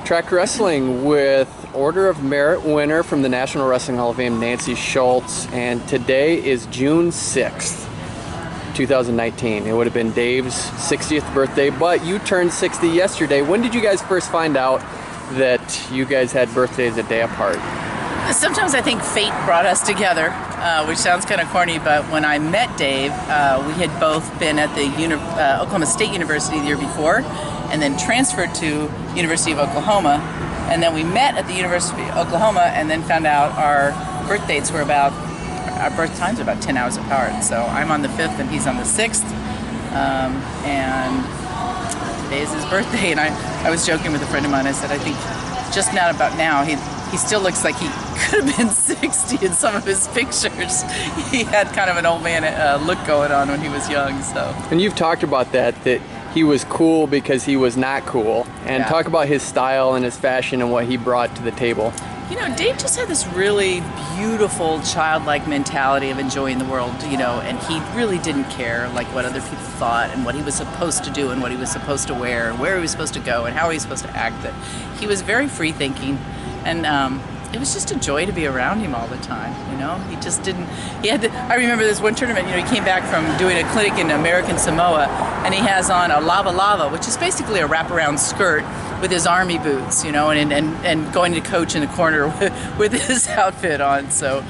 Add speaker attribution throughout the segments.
Speaker 1: Track Wrestling with Order of Merit winner from the National Wrestling Hall of Fame, Nancy Schultz, and today is June 6th, 2019. It would have been Dave's 60th birthday, but you turned 60 yesterday. When did you guys first find out that you guys had birthdays a day apart?
Speaker 2: Sometimes I think fate brought us together, which sounds kind of corny, but when I met Dave, we had both been at the Oklahoma State University the year before, and then transferred to University of Oklahoma, and then we met at the University of Oklahoma, and then found out our birth times were about 10 hours apart. So I'm on the 5th and he's on the 6th, and today is his birthday. And I was joking with a friend of mine. I said, I think just not about now, he still looks like he could have been 60 in some of his pictures. He had kind of an old man look going on when he was young. So. And
Speaker 1: you've talked about that he was cool because he was not cool. And talk about his style and his fashion and what he brought to the table.
Speaker 2: You know, Dave just had this really beautiful childlike mentality of enjoying the world, you know, and he really didn't care like what other people thought and what he was supposed to do and what he was supposed to wear and where he was supposed to go and how he was supposed to act. That he was very free thinking, and it was just a joy to be around him all the time, you know. He just didn't, I remember this one tournament, you know, he came back from doing a clinic in American Samoa, and he has on a lava, which is basically a wraparound skirt with his army boots, you know, and going to coach in the corner with his outfit on. So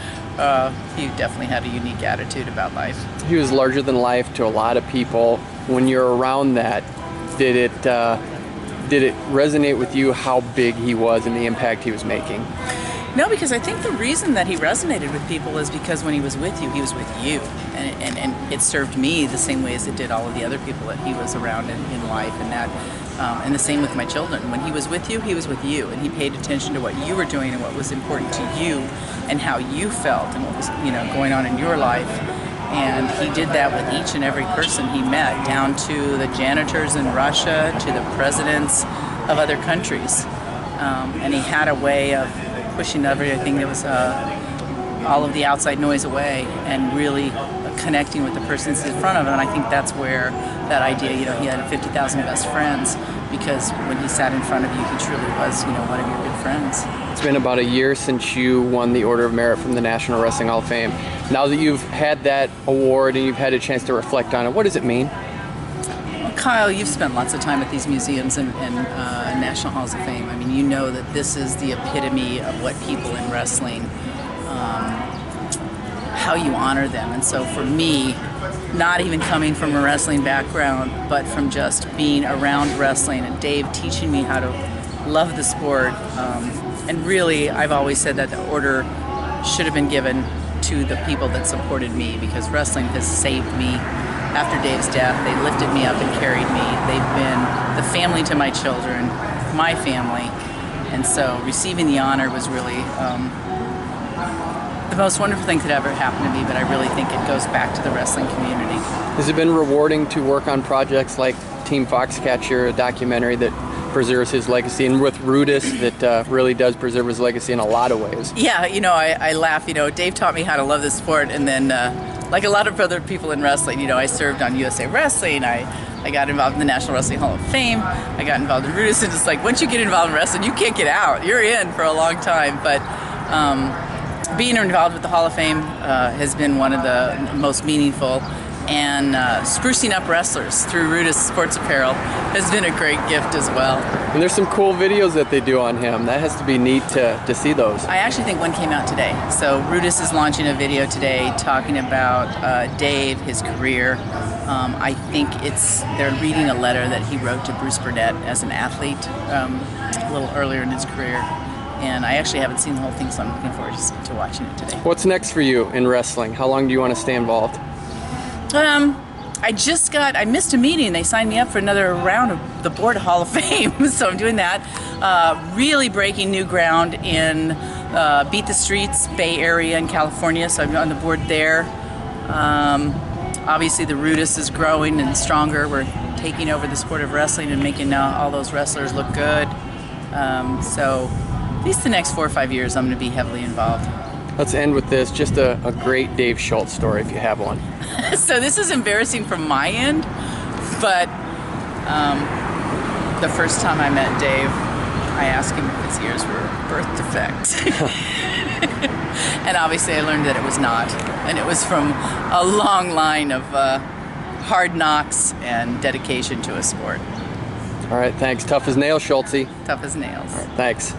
Speaker 2: he definitely had a unique attitude about life.
Speaker 1: He was larger than life to a lot of people. When you're around that, did it resonate with you how big he was and the impact he was making?
Speaker 2: No, because I think the reason that he resonated with people is because when he was with you, he was with you. And it served me the same way as it did all of the other people that he was around in life. And the same with my children. When he was with you, and he paid attention to what you were doing and what was important to you and how you felt and what was, you know, going on in your life. And he did that with each and every person he met, down to the janitors in Russia, to the presidents of other countries. And he had a way of pushing everything that was all of the outside noise away and really connecting with the persons in front of him. And I think that's where that idea, you know, he had 50,000 best friends, because when he sat in front of you, he truly was, you know, one of your good friends.
Speaker 1: It's been about a year since you won the Order of Merit from the National Wrestling Hall of Fame. Now that you've had that award and you've had a chance to reflect on it, what does it mean?
Speaker 2: Well, Kyle, you've spent lots of time at these museums and National Halls of Fame. I mean, you know that this is the epitome of what people in wrestling, how you honor them. And so for me, not even coming from a wrestling background, but from just being around wrestling and Dave teaching me how to love the sport, and really, I've always said that the order should have been given to the people that supported me, because wrestling has saved me. After Dave's death, they lifted me up and carried me. They've been the family to my children, my family, and so receiving the honor was really the most wonderful thing that ever happened to me, but I really think it goes back to the wrestling community.
Speaker 1: Has it been rewarding to work on projects like Team Foxcatcher, a documentary that preserves his legacy, and with Rudis that really does preserve his legacy in a lot of ways?
Speaker 2: Yeah, you know, I laugh. You know, Dave taught me how to love the sport, and then like a lot of other people in wrestling, you know, I served on USA Wrestling. I got involved in the National Wrestling Hall of Fame. I got involved in Rudis, and it's like once you get involved in wrestling, you can't get out. You're in for a long time. But being involved with the Hall of Fame has been one of the most meaningful, and sprucing up wrestlers through Rudis Sports Apparel has been a great gift as well.
Speaker 1: And there's some cool videos that they do on him. That has to be neat to see those.
Speaker 2: I actually think one came out today. So Rudis is launching a video today talking about Dave, his career. I think they're reading a letter that he wrote to Bruce Burnett as an athlete a little earlier in his career. And I actually haven't seen the whole thing, so I'm looking forward to watching it today.
Speaker 1: What's next for you in wrestling? How long do you want to stay involved?
Speaker 2: I missed a meeting. They signed me up for another round of the Board Hall of Fame, so I'm doing that. Really breaking new ground in Beat the Streets, Bay Area in California, so I'm on the board there. Obviously the Rudis is growing and stronger. We're taking over the sport of wrestling and making all those wrestlers look good. So at least the next 4 or 5 years I'm going to be heavily involved.
Speaker 1: Let's end with this, just a great Dave Schultz story if you have one.
Speaker 2: So this is embarrassing from my end, but the first time I met Dave, I asked him if his ears were birth defects. And obviously I learned that it was not. And it was from a long line of hard knocks and dedication to a sport.
Speaker 1: All right, thanks. Tough as nails, Schultz.
Speaker 2: Tough as nails.
Speaker 1: All right, thanks.